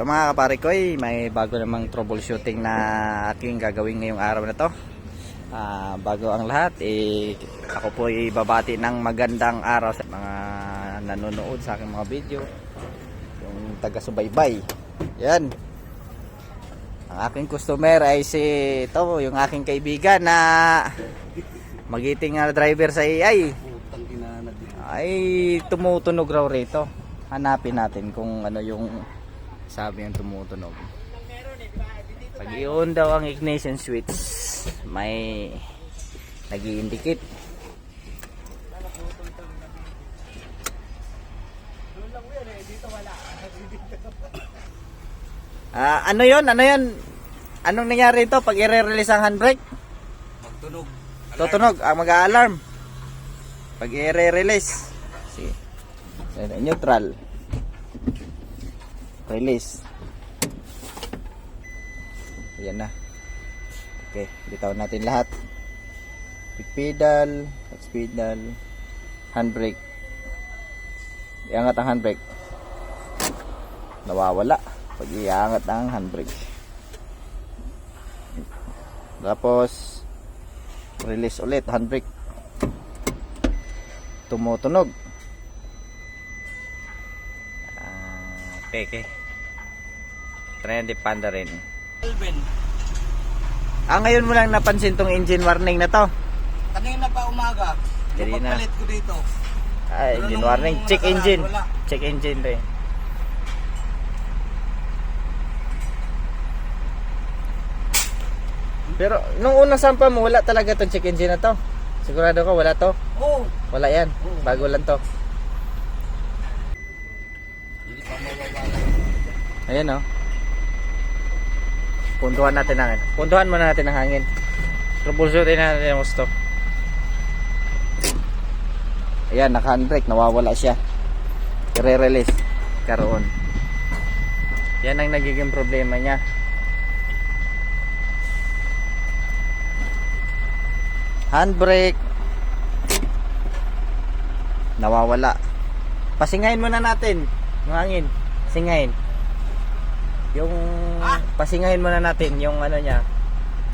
Ito mga kapare ko, may bago namang troubleshooting na aking gagawin ngayong araw na to. Bago ang lahat, ako po ibabati ng magandang araw sa mga nanonood sa aking mga video, yung taga-subaybay. Yan. Ang aking customer ay yung aking kaibigan na magiting na driver sa AI. Ay tumutunog raw rito. Hanapin natin kung ano yung sabi yung tumutunog. Pag i-on daw ang ignition switch, may nag-i-indicate. Ano yon? Anong nangyari ito pag i-release ang handbrake? Magtunog. Tutunog, mag-a-alarm. Pag i-release. Sige. Neutral. Release. Ayan na. Okay, bitaw natin lahat. Brake pedal, clutch pedal, handbrake. Iangat ang handbrake. Nawawala pag iangat ang handbrake. Tapos release ulit handbrake. Tumutunog. Okay. Try na Panda rin. Ngayon mo lang napansin tong engine warning na to. Kanina pa umaga. Kanina. Papalit ko dito. Engine warning. Check engine. Wala. Check engine rin. Pero nung unang sampa mo, wala talaga tong check engine na to. Sigurado ka wala to? Oo. Wala yan. Bago lang to. Hindi pa mawawala. Ayan o. Puntuhan natin ang hangin. Puntuhan muna natin ang hangin. Troubleshootin natin yung gusto. Ayan, naka-handbrake. Nawawala siya. I-release. Karoon. Yan ang nagiging problema niya. Handbrake. Nawawala. Pasingayin muna natin yung hangin. Singayin. Yung pasingahin muna natin yung ano niya.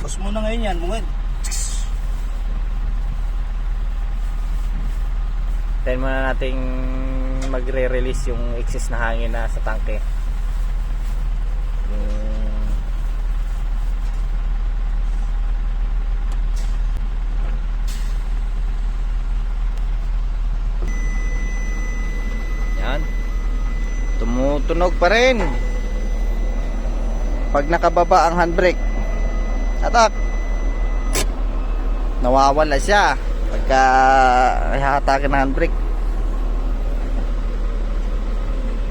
Pus mo na ngayon yan, mungin. Tayo muna nating magre-release yung excess na hangin na sa tangke. Yan. Tumutunog pa rin. Pag nakababa ang handbrake, atak, nawawala siya pagka hahatakin ng handbrake.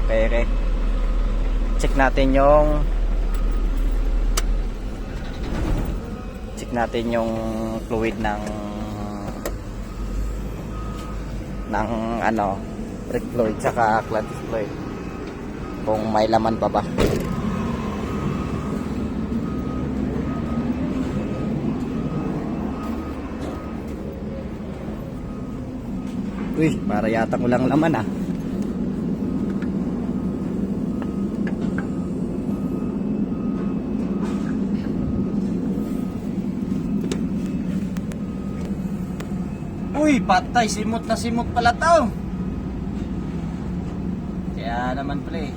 Okay. Check natin yung fluid ng brake fluid saka clutch fluid, kung may laman pa ba. Uy, para yata ko lang laman ah. Uy, patay, simot na simot pala to. Kaya naman pala eh.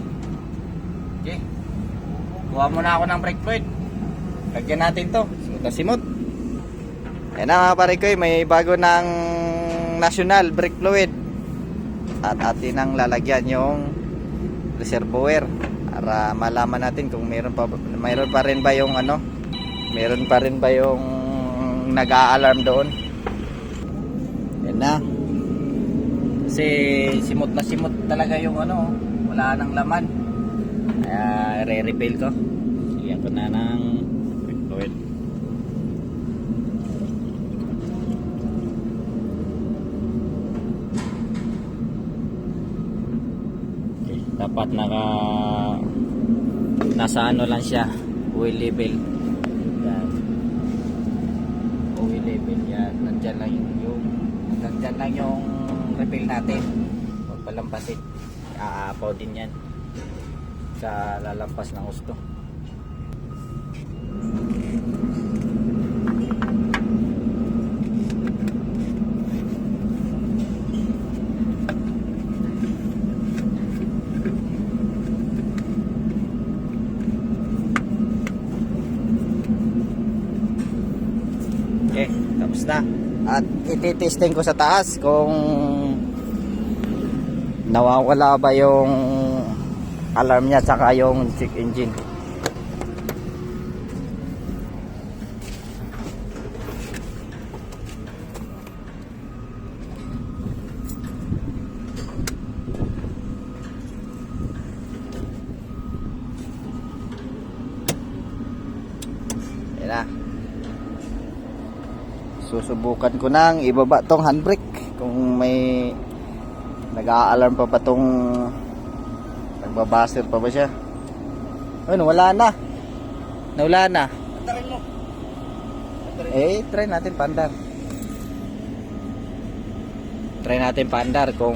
Okay. Kuha muna ako ng brake fluid. Lagyan natin to. Simot na simot. Ayan na mga pare ko, may bago ng national brake fluid at atin ang lalagyan yung reservoir para malaman natin kung mayroon pa rin ba yung nag-a-alarm doon. Yan na, kasi simot na simot talaga yung wala nang laman, kaya re-refill ko. Iyan ko na ng brake fluid. Dapat nasa lang siya, oil level. Yan. Oil level yan. Nandyan lang yung refill natin. Huwag palampasin. Aapaw din yan. sa lalampas ng husto. Okay, tapos na. At ititesting ko sa taas kung nawawala ba yung alarm niya tsaka yung check engine. Yan na. Susubukan ko nang ibaba tong handbrake kung may nag-a-alarm pa ba tong nagbabaser pa ba siya. Ano, wala na. Nawala na. Tarin mo. Try natin paandar. Try natin paandar kung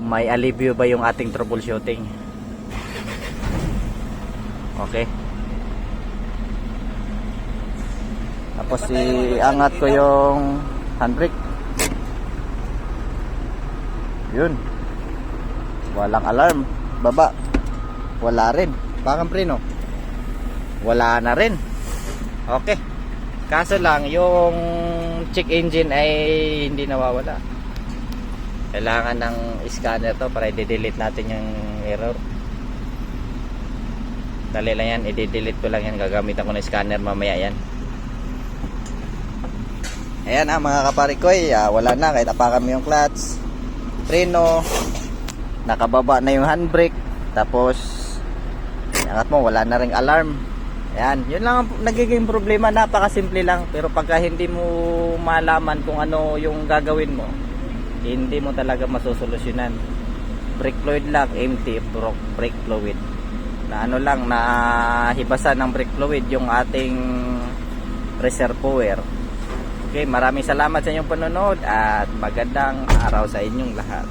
may alibyo ba yung ating troubleshooting. Okay. Tapos iangat ko yung handbrake. Yun. Walang alarm. Baba. Wala rin. Bakang preno. Wala na rin. Okay. Kaso lang yung check engine ay hindi nawawala. Kailangan ng scanner to para i-delete natin yung error. Dali lang yan. I-delete ko lang yan. Gagamitan ko ng scanner mamaya yan. Ayan mga kaparikoy, wala na kahit apakan mo yung clutch, preno, nakababa na yung handbrake, tapos angat mo, wala na ring alarm. Ayan, yun lang ang nagiging problema, napakasimple lang, pero pagka hindi mo malaman kung ano yung gagawin mo, hindi mo talaga masusolusyonan. Brake fluid lang, empty brake fluid. Na ano lang, na hibasan ng brake fluid yung ating reservoir. Okay, maraming salamat sa inyong panonood at magandang araw sa inyong lahat.